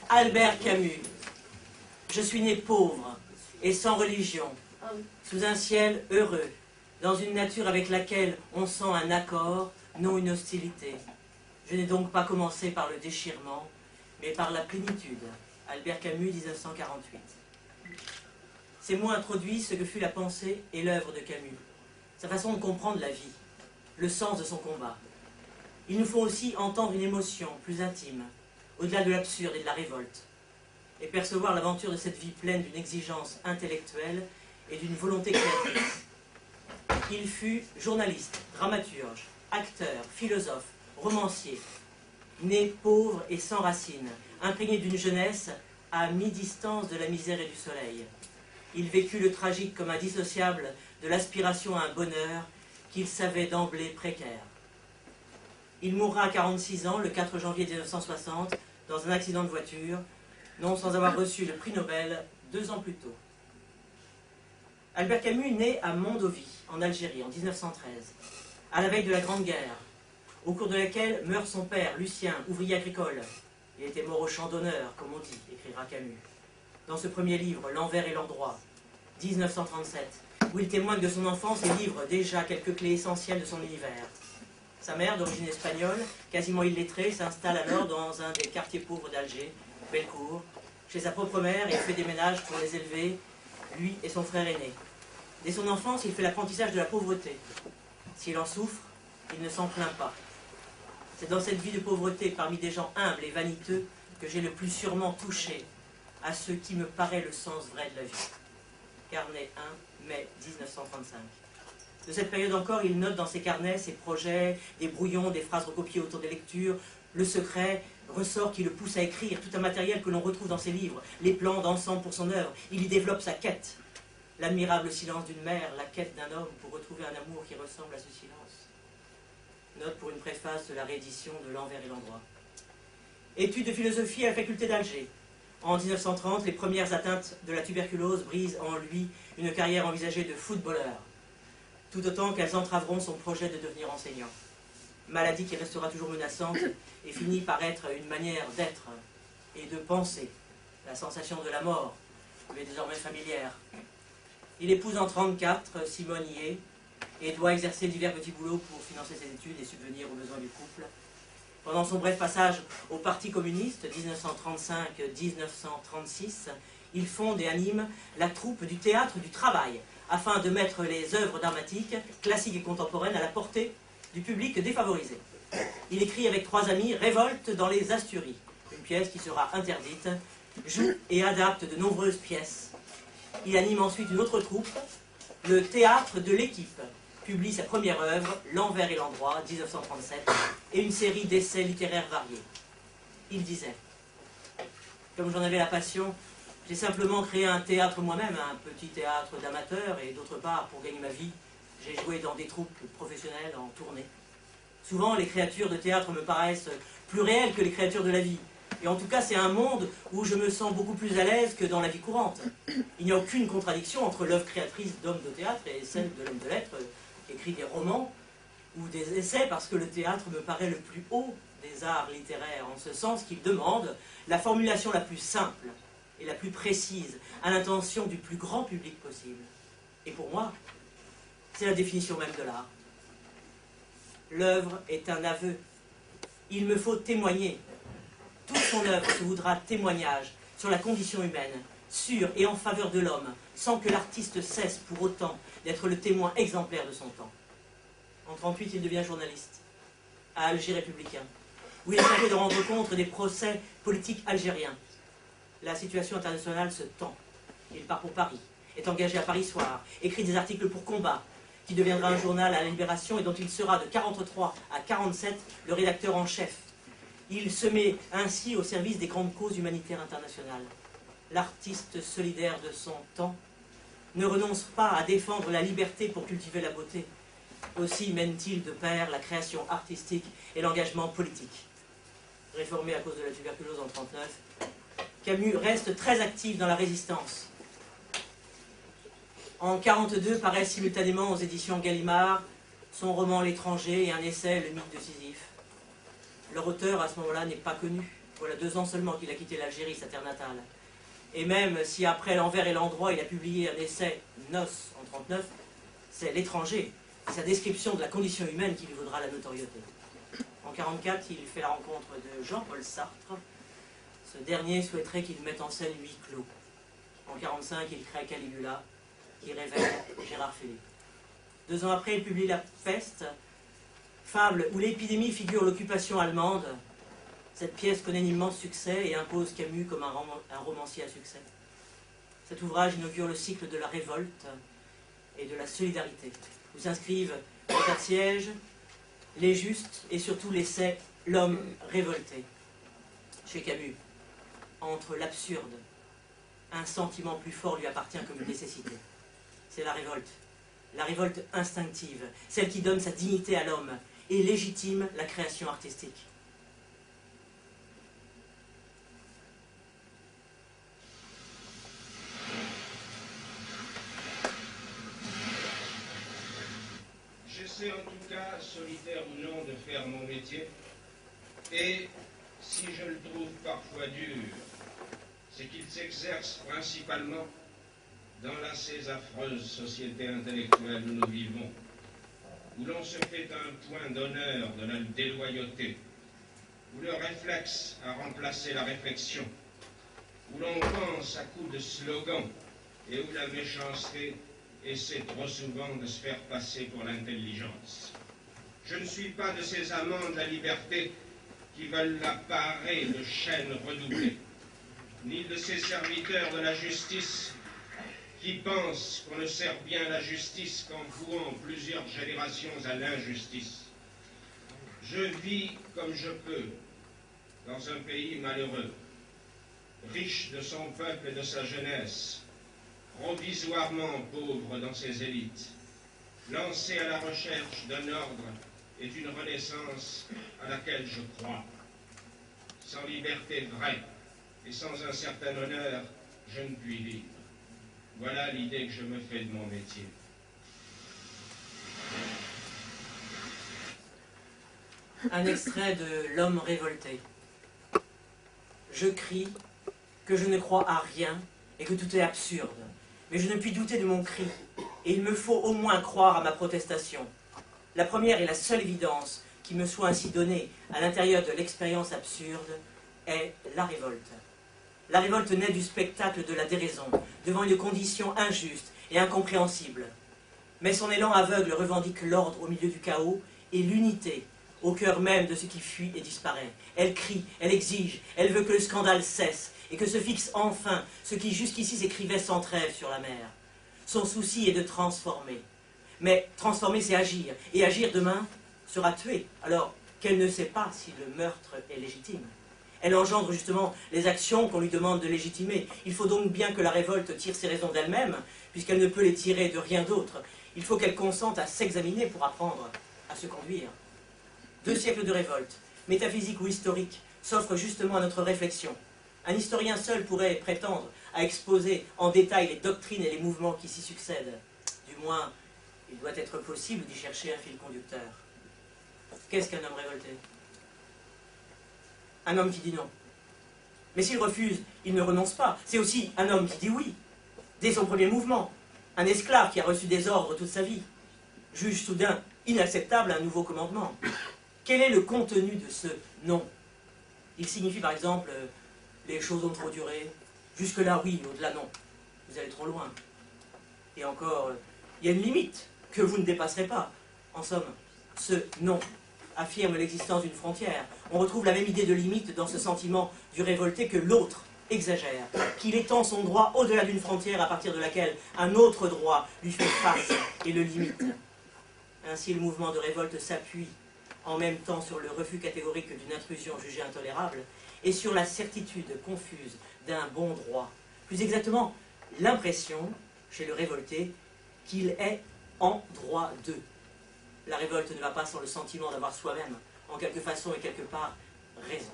Albert Camus. Je suis né pauvre et sans religion, sous un ciel heureux, dans une nature avec laquelle on sent un accord, non une hostilité. Je n'ai donc pas commencé par le déchirement, mais par la plénitude. Albert Camus, 1948. Ces mots introduisent ce que fut la pensée et l'œuvre de Camus, sa façon de comprendre la vie, le sens de son combat. Il nous faut aussi entendre une émotion plus intime, au-delà de l'absurde et de la révolte, et percevoir l'aventure de cette vie pleine d'une exigence intellectuelle et d'une volonté créatrice. Il fut journaliste, dramaturge, acteur, philosophe, romancier, né pauvre et sans racines, imprégné d'une jeunesse à mi-distance de la misère et du soleil. Il vécut le tragique comme indissociable de l'aspiration à un bonheur qu'il savait d'emblée précaire. Il mourra à 46 ans, le 4 janvier 1960, dans un accident de voiture, non sans avoir reçu le prix Nobel 2 ans plus tôt. Albert Camus naît à Mondovi, en Algérie, en 1913, à la veille de la Grande Guerre, au cours de laquelle meurt son père, Lucien, ouvrier agricole. Il était mort au champ d'honneur, comme on dit, écrira Camus. Dans ce premier livre, L'envers et l'endroit, 1937, où il témoigne de son enfance et livre déjà quelques clés essentielles de son univers. Sa mère, d'origine espagnole, quasiment illettrée, s'installe alors dans un des quartiers pauvres d'Alger, Bellecour. Chez sa propre mère, il fait des ménages pour les élever, lui et son frère aîné. Dès son enfance, il fait l'apprentissage de la pauvreté. S'il en souffre, il ne s'en plaint pas. C'est dans cette vie de pauvreté, parmi des gens humbles et vaniteux, que j'ai le plus sûrement touché à ce qui me paraît le sens vrai de la vie. Carnet 1, mai 1935. De cette période encore, il note dans ses carnets, ses projets, des brouillons, des phrases recopiées autour des lectures, le secret, ressort qui le pousse à écrire, tout un matériel que l'on retrouve dans ses livres, les plans d'ensemble pour son œuvre. Il y développe sa quête. L'admirable silence d'une mère, la quête d'un homme pour retrouver un amour qui ressemble à ce silence. Note pour une préface de la réédition de L'envers et l'endroit. Études de philosophie à la faculté d'Alger. En 1930, les premières atteintes de la tuberculose brisent en lui une carrière envisagée de footballeur, tout autant qu'elles entraveront son projet de devenir enseignant. Maladie qui restera toujours menaçante et finit par être une manière d'être et de penser. La sensation de la mort lui est désormais familière. Il épouse en 1934 Simone Yé et doit exercer divers petits boulots pour financer ses études et subvenir aux besoins du couple. Pendant son bref passage au Parti communiste, 1935-1936, il fonde et anime la troupe du Théâtre du Travail, afin de mettre les œuvres dramatiques, classiques et contemporaines, à la portée du public défavorisé. Il écrit avec 3 amis « Révolte dans les Asturies », une pièce qui sera interdite, joue et adapte de nombreuses pièces. Il anime ensuite une autre troupe, le Théâtre de l'Équipe, publie sa première œuvre, L'envers et l'endroit, 1937, et une série d'essais littéraires variés. Il disait, comme j'en avais la passion, j'ai simplement créé un théâtre moi-même, un petit théâtre d'amateurs, et d'autre part, pour gagner ma vie, j'ai joué dans des troupes professionnelles en tournée. Souvent, les créatures de théâtre me paraissent plus réelles que les créatures de la vie. Et en tout cas, c'est un monde où je me sens beaucoup plus à l'aise que dans la vie courante. Il n'y a aucune contradiction entre l'œuvre créatrice d'homme de théâtre et celle de l'homme de lettres, qui écrit des romans ou des essais, parce que le théâtre me paraît le plus haut des arts littéraires, en ce sens qu'il demande la formulation la plus simple et la plus précise, à l'intention du plus grand public possible. Et pour moi, c'est la définition même de l'art. L'œuvre est un aveu. Il me faut témoigner. Toute son œuvre se voudra témoignage sur la condition humaine, sur et en faveur de l'homme, sans que l'artiste cesse pour autant d'être le témoin exemplaire de son temps. En 1938, il devient journaliste, à Alger républicain, où il est chargé de rendre compte des procès politiques algériens. La situation internationale se tend. Il part pour Paris, est engagé à Paris Soir, écrit des articles pour Combat, qui deviendra un journal à la Libération et dont il sera de 1943 à 1947 le rédacteur en chef. Il se met ainsi au service des grandes causes humanitaires internationales. L'artiste solidaire de son temps ne renonce pas à défendre la liberté pour cultiver la beauté. Aussi mène-t-il de pair la création artistique et l'engagement politique. Réformé à cause de la tuberculose en 1939, Camus reste très actif dans la résistance. En 1942 paraissent simultanément aux éditions Gallimard son roman L'étranger et un essai Le mythe de Sisyphe. Leur auteur à ce moment-là n'est pas connu. Voilà 2 ans seulement qu'il a quitté l'Algérie, sa terre natale. Et même si après L'Envers et l'Endroit, il a publié un essai, Noces, en 1939, c'est L'étranger, sa description de la condition humaine qui lui vaudra la notoriété. En 1944, il fait la rencontre de Jean-Paul Sartre. Ce dernier souhaiterait qu'il mette en scène Huis clos. En 1945, il crée Caligula, qui révèle Gérard Philippe. 2 ans après, il publie La Peste, fable où l'épidémie figure l'occupation allemande. Cette pièce connaît un immense succès et impose Camus comme un romancier à succès. Cet ouvrage inaugure le cycle de la révolte et de la solidarité, où s'inscrivent L'état de siège, Les Justes et surtout l'essai L'homme révolté. Chez Camus, entre l'absurde, un sentiment plus fort lui appartient comme une nécessité. C'est la révolte instinctive, celle qui donne sa dignité à l'homme et légitime la création artistique. J'essaie en tout cas, solitaire ou non, de faire mon métier. Et si je le trouve parfois dur, c'est qu'il s'exerce principalement dans la ces affreuse société intellectuelle où nous vivons, où l'on se fait un point d'honneur de la déloyauté, où le réflexe a remplacé la réflexion, où l'on pense à coups de slogans et où la méchanceté essaie trop souvent de se faire passer pour l'intelligence. Je ne suis pas de ces amants de la liberté qui veulent la parer de chaînes redoublées, ni de ces serviteurs de la justice qui pensent qu'on ne sert bien la justice qu'en vouant plusieurs générations à l'injustice. Je vis comme je peux dans un pays malheureux, riche de son peuple et de sa jeunesse, provisoirement pauvre dans ses élites, lancé à la recherche d'un ordre et d'une renaissance à laquelle je crois. Sans liberté vraie et sans un certain honneur, je ne puis vivre. Voilà l'idée que je me fais de mon métier. Un extrait de L'homme révolté. Je crie que je ne crois à rien et que tout est absurde. Mais je ne puis douter de mon cri, et il me faut au moins croire à ma protestation. La première et la seule évidence qui me soit ainsi donnée à l'intérieur de l'expérience absurde est la révolte. La révolte naît du spectacle de la déraison, devant une condition injuste et incompréhensible. Mais son élan aveugle revendique l'ordre au milieu du chaos et l'unité au cœur même de ce qui fuit et disparaît. Elle crie, elle exige, elle veut que le scandale cesse et que se fixe enfin ce qui jusqu'ici s'écrivait sans trêve sur la mer. Son souci est de transformer. Mais transformer, c'est agir. Et agir demain sera tuer, alors qu'elle ne sait pas si le meurtre est légitime. Elle engendre justement les actions qu'on lui demande de légitimer. Il faut donc bien que la révolte tire ses raisons d'elle-même, puisqu'elle ne peut les tirer de rien d'autre. Il faut qu'elle consente à s'examiner pour apprendre à se conduire. 2 siècles de révolte, métaphysique ou historique, s'offrent justement à notre réflexion. Un historien seul pourrait prétendre à exposer en détail les doctrines et les mouvements qui s'y succèdent. Du moins, il doit être possible d'y chercher un fil conducteur. Qu'est-ce qu'un homme révolté? Un homme qui dit non. Mais s'il refuse, il ne renonce pas. C'est aussi un homme qui dit oui, dès son premier mouvement. Un esclave qui a reçu des ordres toute sa vie, juge soudain inacceptable un nouveau commandement. Quel est le contenu de ce non? Il signifie par exemple, les choses ont trop duré, jusque-là oui, au-delà non, vous allez trop loin. Et encore, il y a une limite que vous ne dépasserez pas. En somme, ce non affirme l'existence d'une frontière. On retrouve la même idée de limite dans ce sentiment du révolté que l'autre exagère, qu'il étend son droit au-delà d'une frontière à partir de laquelle un autre droit lui fait face et le limite. Ainsi, le mouvement de révolte s'appuie en même temps sur le refus catégorique d'une intrusion jugée intolérable et sur la certitude confuse d'un bon droit. Plus exactement, l'impression, chez le révolté, qu'il est en droit de. La révolte ne va pas sans le sentiment d'avoir soi-même, en quelque façon et quelque part, raison.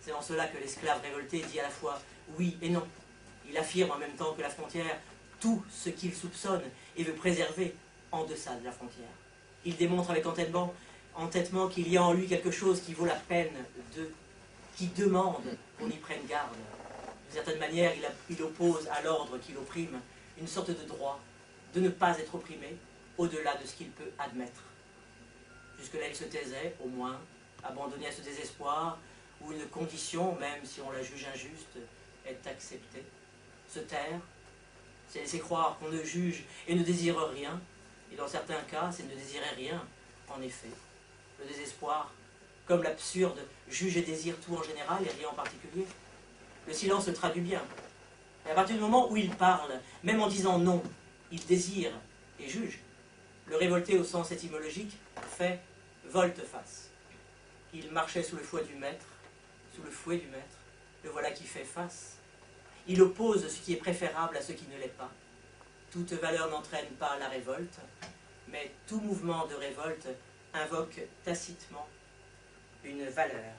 C'est en cela que l'esclave révolté dit à la fois oui et non. Il affirme en même temps que la frontière, tout ce qu'il soupçonne et veut préserver en deçà de la frontière. Il démontre avec entêtement qu'il y a en lui quelque chose qui vaut la peine de, qui demande qu'on y prenne garde. D'une certaine manière, il oppose à l'ordre qui l'opprime une sorte de droit de ne pas être opprimé au-delà de ce qu'il peut admettre. Jusque-là, il se taisait, au moins, abandonné à ce désespoir, où une condition, même si on la juge injuste, est acceptée. Se taire, c'est laisser croire qu'on ne juge et ne désire rien, et dans certains cas, c'est ne désirer rien, en effet. Le désespoir, comme l'absurde, juge et désire tout en général et rien en particulier. Le silence le traduit bien. Et à partir du moment où il parle, même en disant non, il désire et juge, le révolté au sens étymologique fait volte-face. Il marchait sous le fouet du maître, le voilà qui fait face. Il oppose ce qui est préférable à ce qui ne l'est pas. Toute valeur n'entraîne pas la révolte, mais tout mouvement de révolte invoque tacitement une valeur.